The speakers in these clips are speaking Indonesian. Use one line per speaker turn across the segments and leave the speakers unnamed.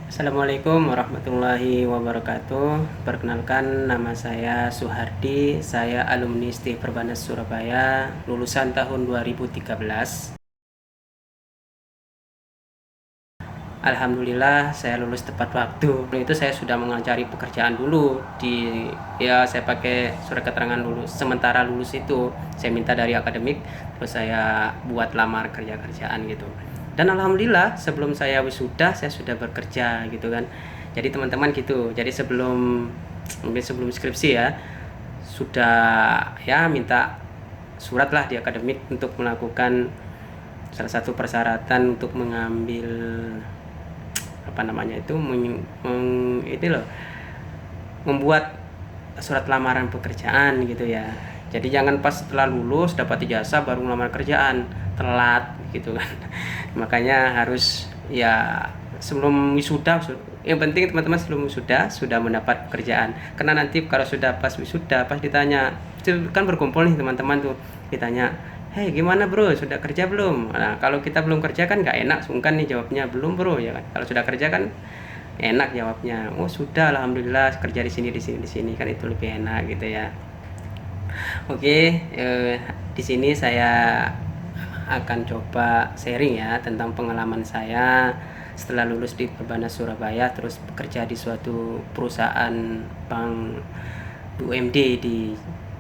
Assalamualaikum warahmatullahi wabarakatuh. Perkenalkan, nama saya Suhardi. Saya alumni STI Perbanas Surabaya, lulusan tahun 2013. Alhamdulillah saya lulus tepat waktu. Itu saya sudah mencari pekerjaan dulu saya pakai surat keterangan lulus. Sementara lulus itu saya minta dari akademik, terus saya buat lamar kerjaan gitu. Dan alhamdulillah sebelum saya wisuda saya sudah bekerja gitu kan. Jadi teman-teman gitu. Jadi mungkin sebelum skripsi ya sudah ya minta surat lah di akademik untuk melakukan salah satu persyaratan untuk mengambil apa namanya itu itu loh, membuat surat lamaran pekerjaan gitu ya. Jadi jangan pas setelah lulus dapat ijazah baru melamar kerjaan, telat gitu kan. Makanya harus ya sebelum wisuda, yang penting teman-teman sebelum wisuda sudah mendapat pekerjaan. Karena nanti kalau sudah pas wisuda pas ditanya, itu kan berkumpul nih teman-teman tuh, ditanya, "Hei, gimana bro, sudah kerja belum?" Nah, kalau kita belum kerja kan nggak enak, sungkan nih jawabnya, "Belum bro," ya kan. Kalau sudah kerja kan enak jawabnya, "Oh sudah, alhamdulillah kerja di sini di sini di sini," kan itu lebih enak gitu ya. Oke, di sini saya akan coba sharing ya tentang pengalaman saya setelah lulus di Perbanas Surabaya terus bekerja di suatu perusahaan bank BUMD di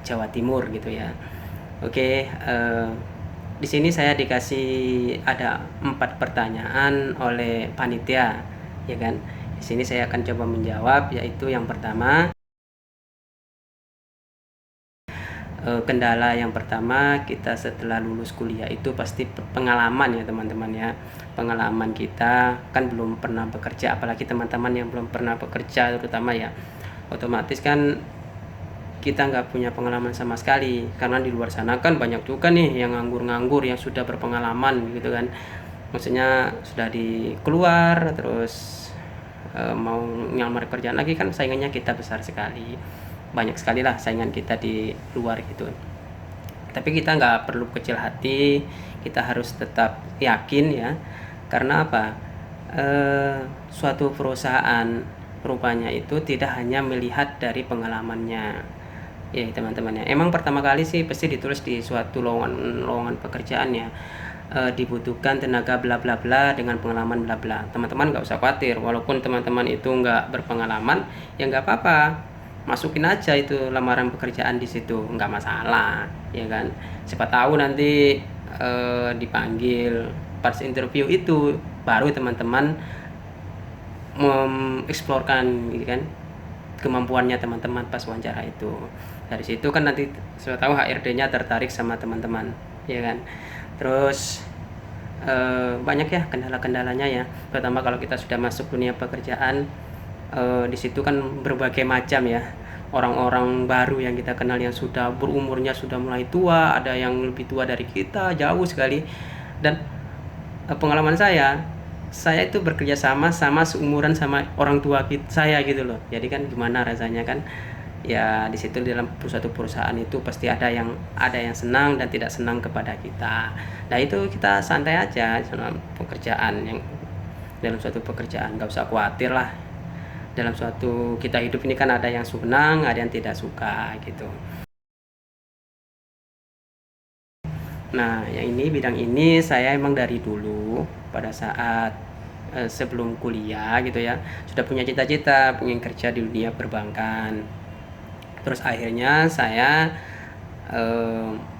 Jawa Timur gitu ya. Oke, di sini saya dikasih ada 4 pertanyaan oleh panitia, ya kan. Di sini saya akan coba menjawab, yaitu yang pertama, kendala yang pertama kita setelah lulus kuliah itu pasti pengalaman ya teman-teman ya. Pengalaman kita kan belum pernah bekerja, apalagi teman-teman yang belum pernah bekerja terutama ya. Otomatis kan kita nggak punya pengalaman sama sekali, karena di luar sana kan banyak juga nih yang nganggur-nganggur yang sudah berpengalaman gitu kan. Maksudnya sudah di keluar terus mau nyamar kerjaan lagi kan saingannya kita besar sekali, banyak sekali lah saingan kita di luar gitu. Tapi kita nggak perlu kecil hati, kita harus tetap yakin ya, karena apa, suatu perusahaan rupanya itu tidak hanya melihat dari pengalamannya ya teman-teman ya. Emang pertama kali sih pasti ditulis di suatu lowongan pekerjaan ya, dibutuhkan tenaga bla bla bla dengan pengalaman bla bla. Teman-teman nggak usah khawatir, walaupun teman-teman itu nggak berpengalaman ya nggak apa-apa, masukin aja itu lamaran pekerjaan di situ, nggak masalah ya kan. Siapa tahu nanti dipanggil pas interview itu baru teman-teman mengeksplorkan gitu kan kemampuannya teman-teman pas wawancara itu. Dari situ kan nanti sudah tahu HRD-nya tertarik sama teman-teman ya kan. Terus banyak ya kendala-kendalanya ya, pertama kalau kita sudah masuk dunia pekerjaan, di situ kan berbagai macam ya orang-orang baru yang kita kenal yang sudah berumurnya sudah mulai tua, ada yang lebih tua dari kita jauh sekali. Dan pengalaman saya itu bekerja sama seumuran sama orang tua saya gitu loh. Jadi kan gimana rasanya kan ya, di situ dalam suatu perusahaan itu pasti ada yang senang dan tidak senang kepada kita. Nah itu kita santai aja dalam pekerjaan, dalam suatu pekerjaan nggak usah khawatir lah. Dalam suatu kita hidup ini kan ada yang senang, ada yang tidak suka gitu. Nah, yang ini bidang ini saya emang dari dulu pada saat sebelum kuliah gitu ya, sudah punya cita-cita pengen kerja di dunia perbankan. Terus akhirnya saya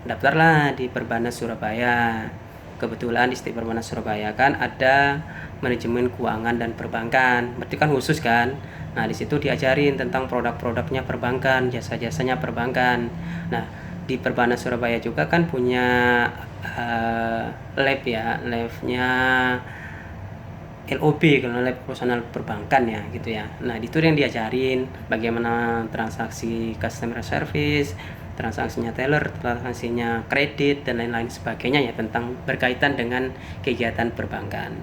daftarlah di Perbanas Surabaya. Kebetulan di STI Perbanas Surabaya kan ada manajemen keuangan dan perbankan, berarti kan khusus kan. Nah di situ diajarin tentang produk-produknya perbankan, jasa-jasanya perbankan. Nah di Perbanas Surabaya juga kan punya lab ya, labnya LOB, kalau lab profesional perbankan ya gitu ya. Nah itu yang diajarin bagaimana transaksi customer service, transaksinya teller, transaksinya kredit dan lain-lain sebagainya ya, tentang berkaitan dengan kegiatan perbankan.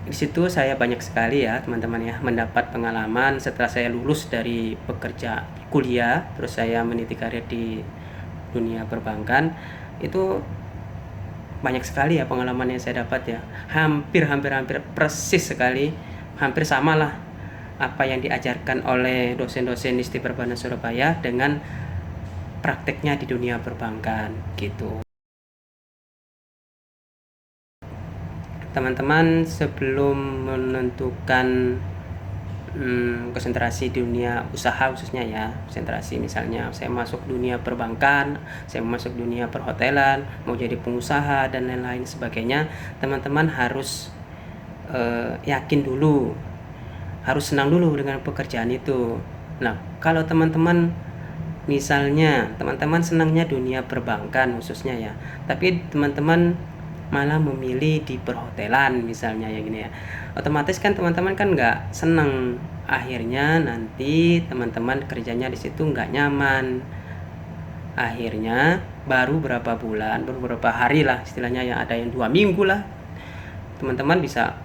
Di situ saya banyak sekali ya teman-teman ya mendapat pengalaman setelah saya lulus dari pekerja kuliah, terus saya meniti karir di dunia perbankan. Itu banyak sekali ya pengalaman yang saya dapat ya, hampir persis sekali, hampir sama lah apa yang diajarkan oleh dosen-dosen ISTI Perbanas Surabaya dengan prakteknya di dunia perbankan gitu. Teman-teman, sebelum menentukan konsentrasi dunia usaha khususnya ya, konsentrasi misalnya saya masuk dunia perbankan, saya masuk dunia perhotelan, mau jadi pengusaha dan lain-lain sebagainya, teman-teman harus yakin dulu, harus senang dulu dengan pekerjaan itu. Nah, kalau teman-teman misalnya teman-teman senangnya dunia perbankan khususnya ya, tapi teman-teman malah memilih di perhotelan misalnya ya gini ya, otomatis kan teman-teman kan nggak seneng, akhirnya nanti teman-teman kerjanya di situ nggak nyaman, akhirnya baru beberapa bulan, baru beberapa hari lah istilahnya ya, ada yang 2 minggu lah, teman-teman bisa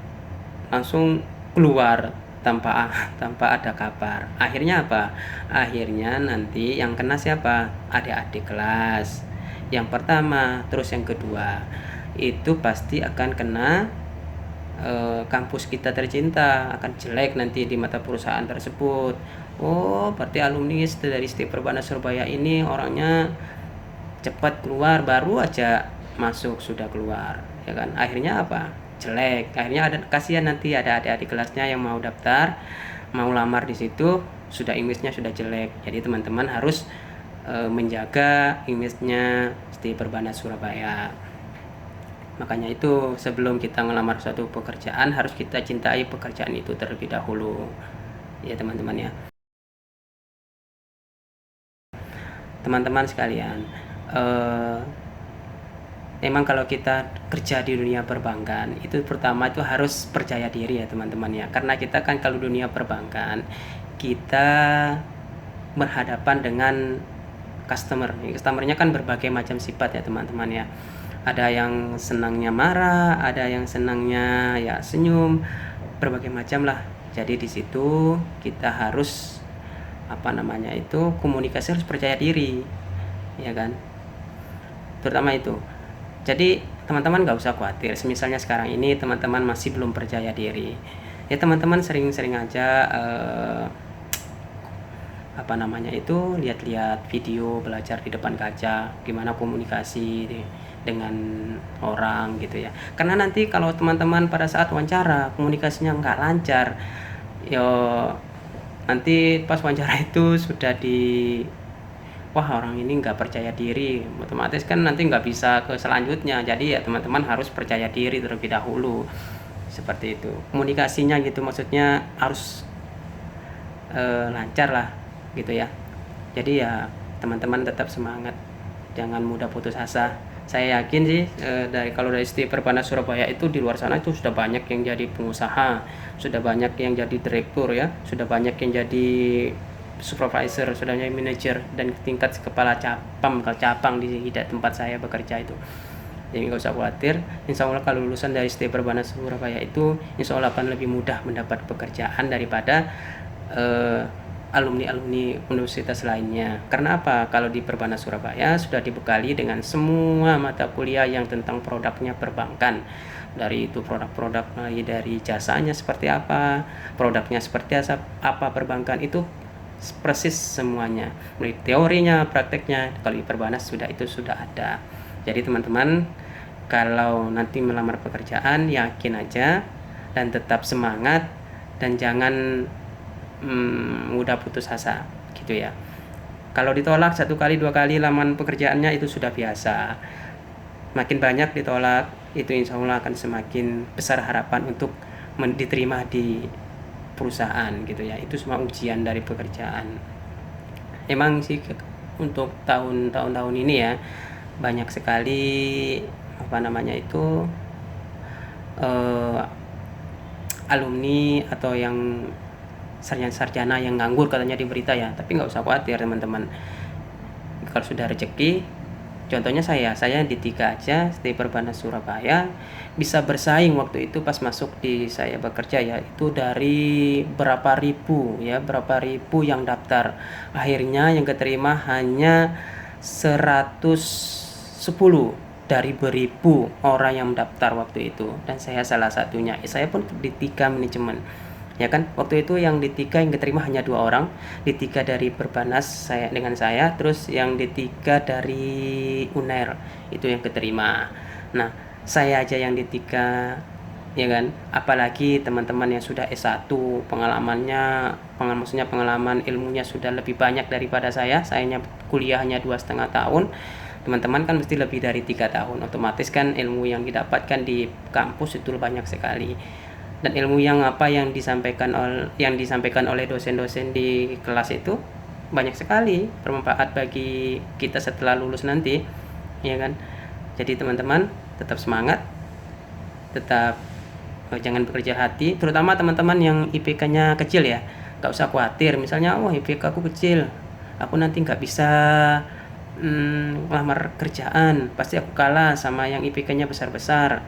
langsung keluar tanpa ada kabar. Akhirnya apa? Akhirnya nanti yang kena siapa? Adik-adik kelas. Yang pertama, terus yang kedua, itu pasti akan kena kampus kita tercinta, akan jelek nanti di mata perusahaan tersebut. Oh, berarti alumni dari ISTI Perbanas Surabaya ini orangnya cepat keluar, baru aja masuk sudah keluar, ya kan? Akhirnya apa? Jelek. Akhirnya ada kasihan nanti ada adik-adik kelasnya yang mau daftar, mau lamar di situ, sudah image-nya sudah jelek. Jadi teman-teman harus menjaga image-nya ISTI Perbanas Surabaya. Makanya itu sebelum kita ngelamar suatu pekerjaan harus kita cintai pekerjaan itu terlebih dahulu. Ya teman-teman ya. Teman-teman sekalian, memang kalau kita kerja di dunia perbankan itu pertama itu harus percaya diri ya teman-teman ya. Karena kita kan kalau dunia perbankan kita berhadapan dengan customernya kan berbagai macam sifat ya teman-teman ya. Ada yang senangnya marah, ada yang senangnya ya senyum, berbagai macam lah. Jadi di situ kita harus komunikasi, harus percaya diri, ya kan? Terutama itu. Jadi teman-teman nggak usah khawatir. Misalnya sekarang ini teman-teman masih belum percaya diri, ya teman-teman sering-sering aja lihat-lihat video, belajar di depan kaca, gimana komunikasi dengan orang gitu ya. Karena nanti kalau teman-teman pada saat wawancara komunikasinya nggak lancar, yo nanti pas wawancara itu sudah wah orang ini nggak percaya diri, otomatis kan nanti nggak bisa ke selanjutnya. Jadi ya teman-teman harus percaya diri terlebih dahulu, seperti itu komunikasinya gitu, maksudnya harus lancar lah gitu ya. Jadi ya teman-teman tetap semangat, jangan mudah putus asa. Saya yakin sih dari ISTI Perbanas Surabaya itu di luar sana itu sudah banyak yang jadi pengusaha, sudah banyak yang jadi direktur ya, sudah banyak yang jadi supervisor, sudah jadi manajer dan tingkat kepala cabang di tempat saya bekerja itu. Jadi nggak usah khawatir, insya Allah kalau lulusan dari ISTI Perbanas Surabaya itu insya Allah akan lebih mudah mendapat pekerjaan daripada alumni universitas lainnya. Karena apa? Kalau di Perbanas Surabaya sudah dibekali dengan semua mata kuliah yang tentang produknya perbankan. Dari itu produk-produk mulai dari jasanya seperti apa, produknya seperti apa perbankan, itu persis semuanya. Mulai teorinya, prakteknya, kalau di Perbanas sudah ada. Jadi teman-teman kalau nanti melamar pekerjaan yakin aja dan tetap semangat dan jangan mudah putus asa gitu ya. Kalau ditolak 1 kali 2 kali lamaran pekerjaannya itu sudah biasa. Makin banyak ditolak itu insya Allah akan semakin besar harapan untuk diterima di perusahaan gitu ya. Itu semua ujian dari pekerjaan. Emang sih untuk tahun ini ya banyak sekali alumni atau yang sarjana yang nganggur katanya di berita ya. Tapi nggak usah khawatir teman-teman, kalau sudah rezeki. Contohnya saya di 3 aja di Perbanas Surabaya bisa bersaing waktu itu pas masuk di saya bekerja ya, itu dari berapa ribu yang daftar, akhirnya yang keterima hanya 110 dari beribu orang yang mendaftar waktu itu, dan saya salah satunya. Saya pun di 3 manajemen, ya kan. Waktu itu yang di 3 yang diterima hanya 2 orang, di 3 dari Perbanas saya dengan saya, terus yang di 3 dari UNER itu yang keterima. Nah, saya aja yang di 3, ya kan, apalagi teman-teman yang sudah S1 maksudnya pengalaman ilmunya sudah lebih banyak daripada saya kuliah hanya 2,5 tahun, teman-teman kan mesti lebih dari 3 tahun, otomatis kan ilmu yang didapatkan di kampus itu banyak sekali, dan ilmu yang disampaikan oleh dosen-dosen di kelas itu banyak sekali bermanfaat bagi kita setelah lulus nanti, ya kan. Jadi teman-teman tetap semangat, tetap jangan bekerja hati, terutama teman-teman yang IPK-nya kecil ya. Gak usah khawatir, misalnya IPK aku kecil, aku nanti nggak bisa lamar kerjaan, pasti aku kalah sama yang IPK-nya besar-besar,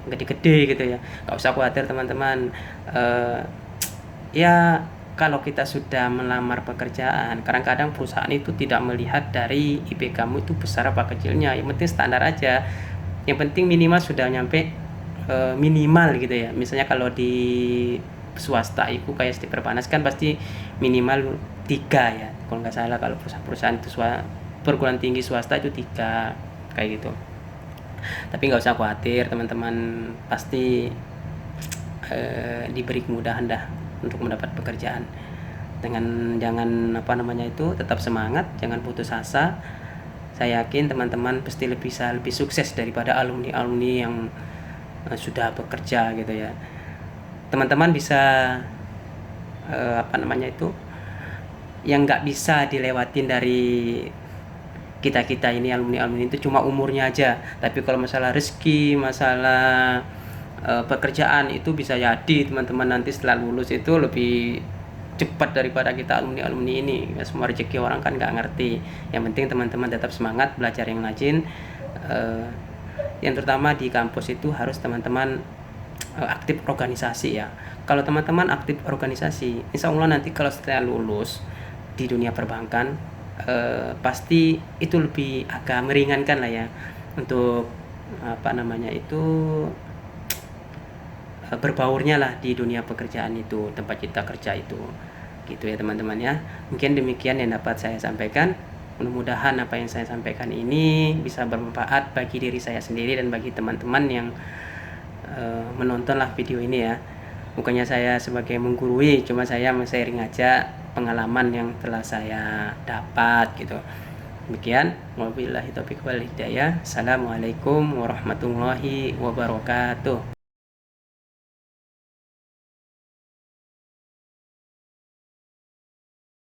gede-gede gitu ya. Gak usah khawatir teman-teman. Ya kalau kita sudah melamar pekerjaan, kadang-kadang perusahaan itu tidak melihat dari IPK kamu itu besar apa kecilnya, yang penting standar aja, yang penting minimal sudah nyampe minimal gitu ya. Misalnya kalau di swasta itu kayak di Perbanas kan pasti minimal 3 ya kalau nggak salah, kalau perusahaan itu perguruan tinggi swasta itu 3 kayak gitu. Tapi nggak usah khawatir teman-teman, pasti diberi kemudahan dah untuk mendapat pekerjaan. Jangan tetap semangat, jangan putus asa. Saya yakin teman-teman pasti bisa lebih sukses daripada alumni-alumni yang sudah bekerja gitu ya. Teman-teman bisa yang nggak bisa dilewatin dari kita ini alumni itu cuma umurnya aja, tapi kalau masalah rezeki, masalah pekerjaan itu bisa jadi teman-teman nanti setelah lulus itu lebih cepat daripada kita alumni ini. Semua rezeki orang kan nggak ngerti. Yang penting teman-teman tetap semangat, belajar yang rajin. Yang terutama di kampus itu harus teman-teman aktif organisasi ya. Kalau teman-teman aktif organisasi, insya Allah nanti kalau setelah lulus di dunia perbankan pasti itu lebih agak meringankan lah ya untuk berbaurnya lah di dunia pekerjaan itu, tempat kita kerja itu, gitu ya teman-teman ya. Mungkin demikian yang dapat saya sampaikan. Mudah-mudahan apa yang saya sampaikan ini bisa bermanfaat bagi diri saya sendiri dan bagi teman-teman yang menontonlah video ini ya. Bukannya saya sebagai menggurui, cuma saya sharing aja pengalaman yang telah saya dapat gitu. Demikian, wabillahi taufiq wal hidayah. Assalamualaikum warahmatullahi wabarakatuh.